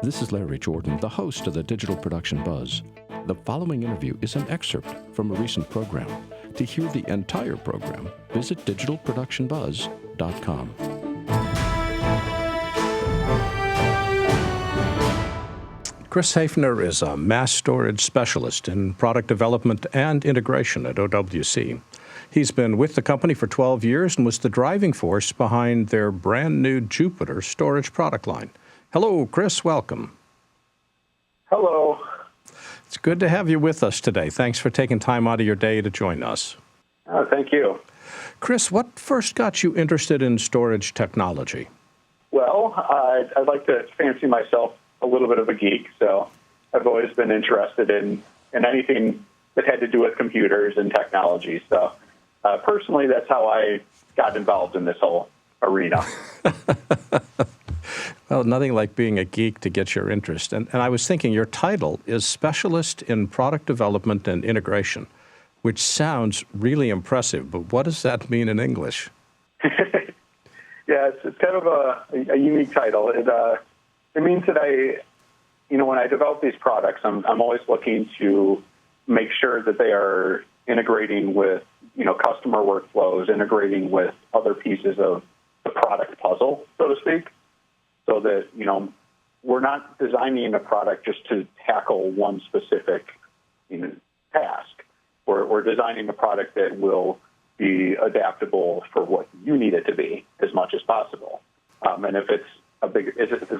This is Larry Jordan, the host of the Digital Production Buzz. The following interview is an excerpt from a recent program. To hear the entire program, visit digitalproductionbuzz.com. Chris Haeffner is a mass storage specialist in product development and integration at OWC. He's been with the company for 12 years and was the driving force behind their brand new Jupiter storage product line. Hello, Chris. Welcome. Hello. It's good to have you with us today. Thanks for taking time out of your day to join us. Thank you. Chris, what first got you interested in storage technology? Well, I'd like to fancy myself a little bit of a geek, so I've always been interested in anything that had to do with computers and technology. So personally, that's how I got involved in this whole arena. Well, nothing like being a geek to get your interest. And I was thinking your title is Specialist in Product Development and Integration, which sounds really impressive, but what does that mean in English? Yeah, it's kind of a unique title. It means that when I develop these products, I'm always looking to make sure that they are integrating with, customer workflows, integrating with other pieces of the product puzzle, so to speak. So that, we're not designing a product just to tackle one specific task. We're designing a product that will be adaptable for what you need it to be as much as possible. And if it's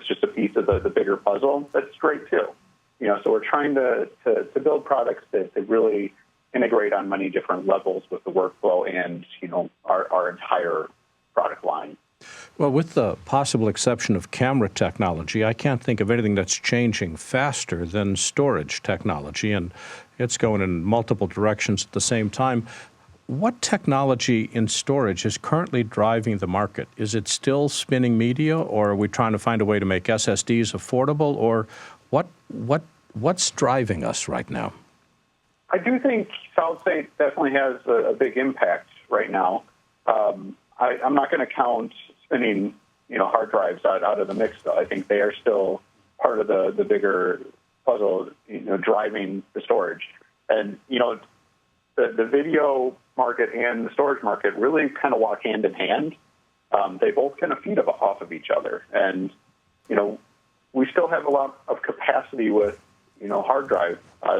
just a piece of the bigger puzzle, that's great too. So we're trying to build products that really integrate on many different levels with the workflow and, our entire product line. Well, with the possible exception of camera technology, I can't think of anything that's changing faster than storage technology, and it's going in multiple directions at the same time. What technology in storage is currently driving the market? Is it still spinning media, or are we trying to find a way to make SSDs affordable, or what's driving us right now? I do think solid state definitely has a big impact right now. I'm not going to count spinning, hard drives out of the mix, though. I think they are still part of the bigger puzzle, driving the storage. And, the video market and the storage market really kind of walk hand in hand. They both kind of feed off of each other. And, we still have a lot of capacity with, hard drive,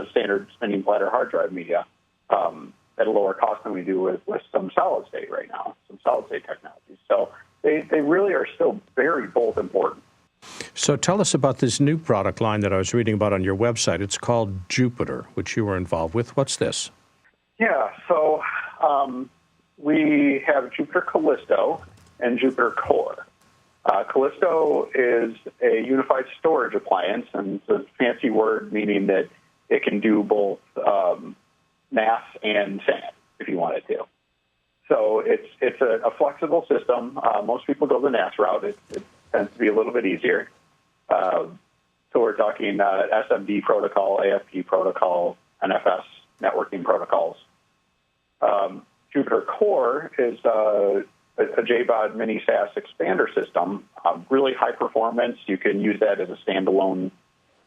standard spinning platter hard drive media at a lower cost than we do with some solid state right now, some solid state technologies. So they really are still very both important. So tell us about this new product line that I was reading about on your website. It's called Jupiter, which you were involved with. What's this? Yeah, so we have Jupiter Callisto and Jupiter Core. Callisto is a unified storage appliance, and it's a fancy word meaning that it can do both NAS and SAN if you want it to. So it's a flexible system. Most people go the NAS route. It tends to be a little bit easier. So we're talking SMD protocol, AFP protocol, NFS networking protocols. Jupiter Core is a JBOD mini SAS expander system, really high performance. You can use that as a standalone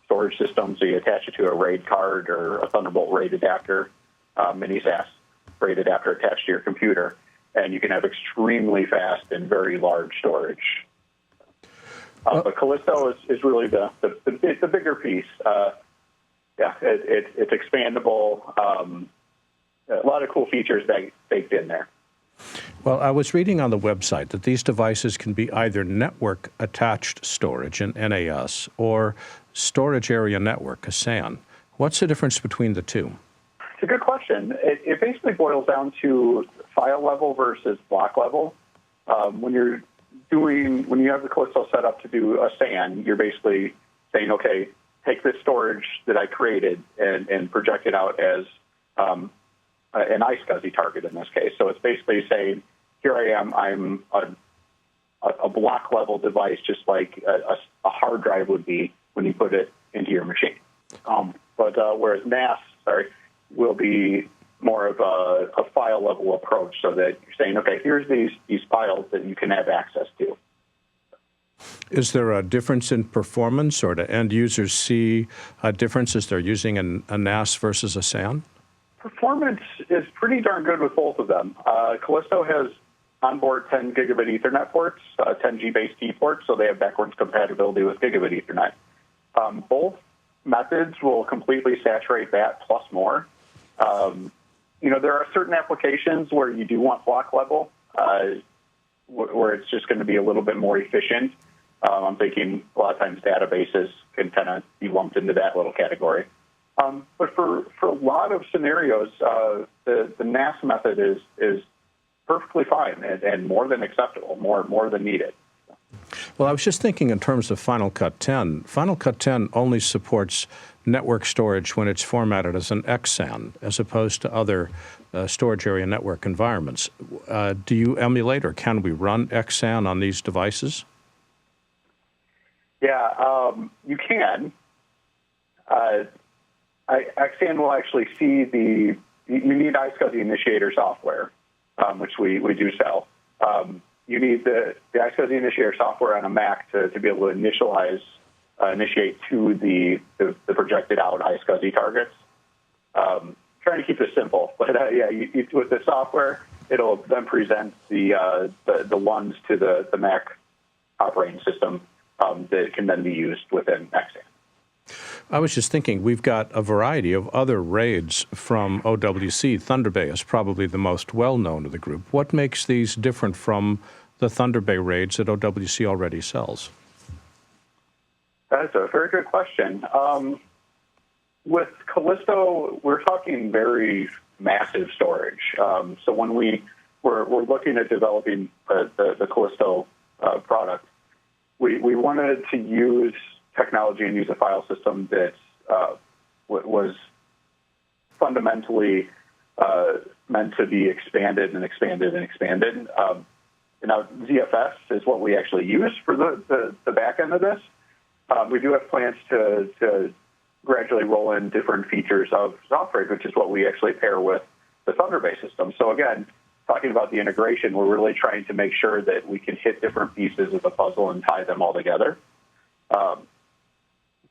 storage system, so you attach it to a RAID card or a Thunderbolt RAID adapter, mini SAS RAID adapter attached to your computer, and you can have extremely fast and very large storage. But Callisto is really the bigger piece. It's expandable. A lot of cool features baked in there. Well, I was reading on the website that these devices can be either network-attached storage, an NAS, or storage area network, a SAN. You What's the difference between the two? It's a good question. It basically boils down to file level versus block level. When you have the Callisto set up to do a SAN, you're basically saying, okay, take this storage that I created and project it out as an iSCSI target in this case. So it's basically saying, here I am, I'm a block level device, just like a hard drive would be when you put it into your machine. But whereas NAS, will be more of a file level approach, so that you're saying, okay, here's these files that you can have access to. Is there a difference in performance, or do end users see a difference as they're using a NAS versus a SAN? Performance is pretty darn good with both of them. Callisto has onboard 10 gigabit Ethernet ports, 10G base T ports, so they have backwards compatibility with gigabit Ethernet. Both methods will completely saturate that plus more. There are certain applications where you do want block level, where it's just going to be a little bit more efficient. I'm thinking a lot of times databases can kind of be lumped into that little category. But for a lot of scenarios, the NAS method is perfectly fine and more than acceptable, more than needed. Well, I was just thinking in terms of Final Cut 10. Final Cut 10 only supports network storage when it's formatted as an XSAN, as opposed to other storage area network environments. Do you emulate, or can we run XSAN on these devices? Yeah, you can. XSAN will actually see you need iSCSI initiator software, which we do sell. You need the iSCSI initiator software on a Mac to be able to initiate to the projected out iSCSI targets. Trying to keep this simple, but with the software, it'll then present the LUNs to the Mac operating system that can then be used within XSAN. I was just thinking, we've got a variety of other RAIDs from OWC. Thunder Bay is probably the most well-known of the group. What makes these different from the Thunder Bay RAIDs that OWC already sells? That's a very good question. With Callisto, we're talking very massive storage. So when we're looking at developing the Callisto product, we wanted to use technology and use a file system that was fundamentally meant to be expanded and expanded and expanded. Now, ZFS is what we actually use for the back end of this. We do have plans to gradually roll in different features of software, which is what we actually pair with the Thunder Bay system. So again, talking about the integration, we're really trying to make sure that we can hit different pieces of the puzzle and tie them all together.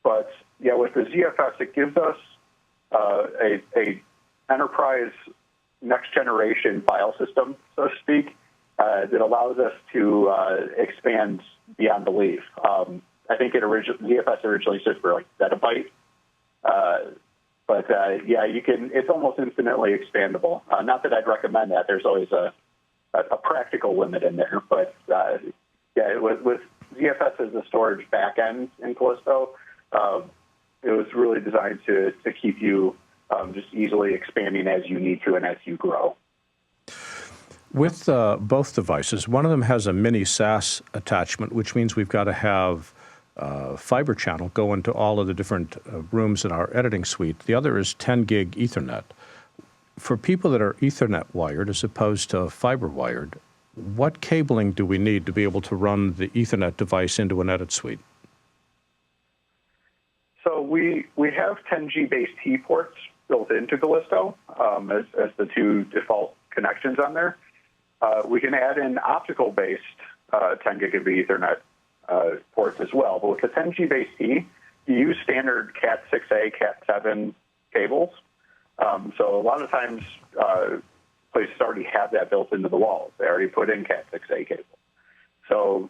But yeah, with the ZFS, it gives us a enterprise next generation file system, so to speak, that allows us to expand beyond belief. I think ZFS originally stood for like zettabyte. But you can. It's almost infinitely expandable. Not that I'd recommend that. There's always a practical limit in there. But with ZFS as the storage backend in Callisto, it was really designed to keep you just easily expanding as you need to and as you grow. With both devices, one of them has a mini SAS attachment, which means we've got to have fiber channel go into all of the different rooms in our editing suite. The other is 10 gig Ethernet. For people that are Ethernet wired as opposed to fiber wired, what cabling do we need to be able to run the Ethernet device into an edit suite? So we have 10G base T ports built into Callisto as the two default connections on there. We can add in optical-based 10 gigabit Ethernet ports as well. But with the 10G base T, you use standard Cat6A, Cat7 cables. So a lot of times places already have that built into the walls. They already put in Cat6A cable. So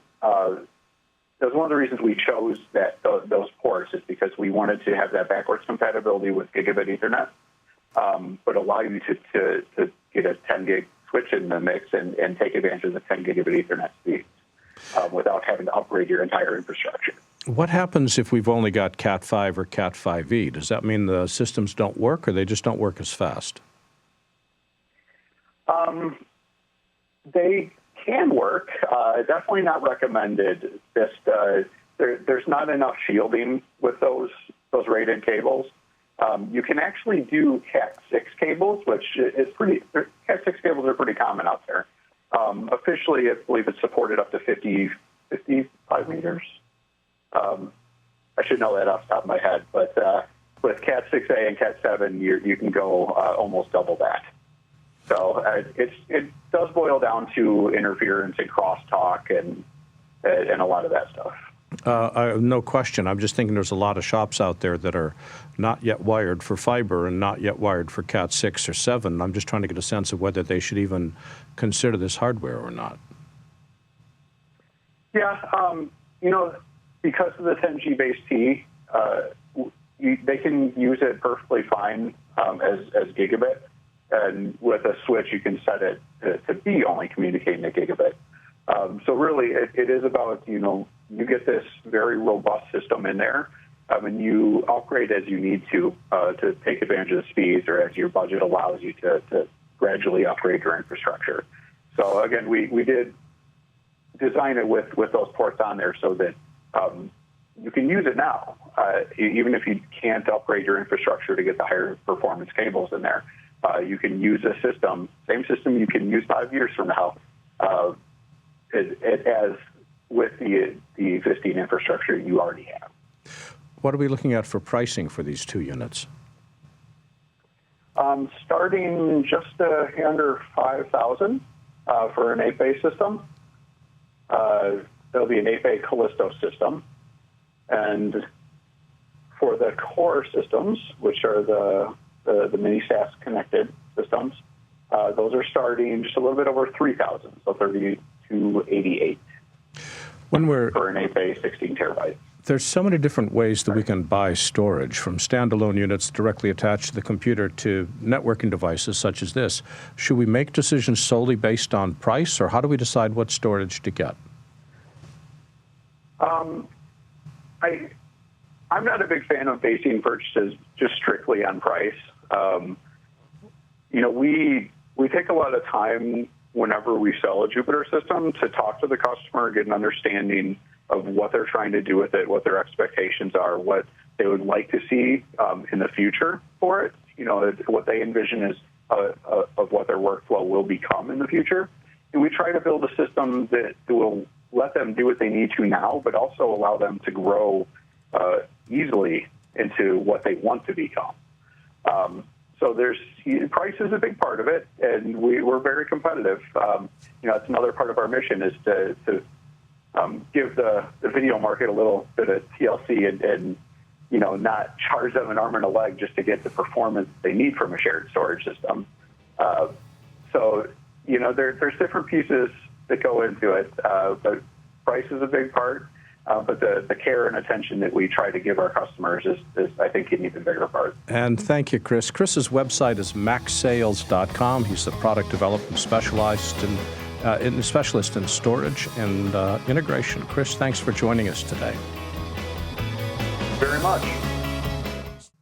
that's one of the reasons we chose those ports, is because we wanted to have that backwards compatibility with gigabit Ethernet, but allow you to get a 10 gig switch in the mix and take advantage of the 10 gigabit Ethernet speeds without having to upgrade your entire infrastructure. What happens if we've only got Cat5 or Cat5e? Does that mean the systems don't work, or they just don't work as fast? They can work. Definitely not recommended. There's not enough shielding with those rated cables. You can actually do Cat6 cables, which is Cat6 cables are pretty common out there. Officially, I believe it's supported up to 55 meters. I should know that off the top of my head, but with Cat6A and Cat7, you can go almost double that. So it does boil down to interference and crosstalk and and a lot of that stuff. No question. I'm just thinking there's a lot of shops out there that are not yet wired for fiber and not yet wired for Cat 6 or 7. I'm just trying to get a sense of whether they should even consider this hardware or not. Yeah, because of the 10G base T, they can use it perfectly fine as gigabit. And with a switch, you can set it to be only communicating at gigabit. So really, it is about, you get this very robust system in there, and you upgrade as you need to take advantage of the speeds or as your budget allows you to gradually upgrade your infrastructure. So again, we did design it with those ports on there so that you can use it now, even if you can't upgrade your infrastructure to get the higher performance cables in there. You can use a system, same system you can use 5 years from now, as with the existing infrastructure you already have. What are we looking at for pricing for these 2 units? Starting just under $5,000 for an 8-bay system. There'll be an 8-bay Callisto system. And for the core systems, which are the mini SAS connected systems, those are starting just a little bit over $3,000, so $3,288 for an 8-bay 16 terabyte. There's so many different ways that we can buy storage, from standalone units directly attached to the computer to networking devices such as this. Should we make decisions solely based on price, or how do we decide what storage to get? I'm not a big fan of basing purchases just strictly on price. We take a lot of time whenever we sell a Jupiter system to talk to the customer, get an understanding of what they're trying to do with it, what their expectations are, what they would like to see in the future for it, what they envision is of what their workflow will become in the future. And we try to build a system that will let them do what they need to now, but also allow them to grow easily into what they want to become. So price is a big part of it, and we're very competitive. It's another part of our mission is to give the video market a little bit of TLC and not charge them an arm and a leg just to get the performance they need from a shared storage system. There's different pieces that go into it, but price is a big part. But the care and attention that we try to give our customers is I think, an even bigger part. And thank you, Chris. Chris's website is maxsales.com. He's the product development specialist in storage and integration. Chris, thanks for joining us today. Very much.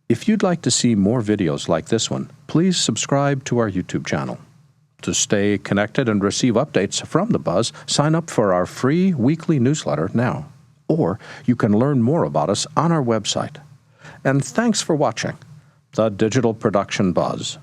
If you'd like to see more videos like this one, please subscribe to our YouTube channel. To stay connected and receive updates from The Buzz, sign up for our free weekly newsletter now. Or you can learn more about us on our website. And thanks for watching The Digital Production Buzz.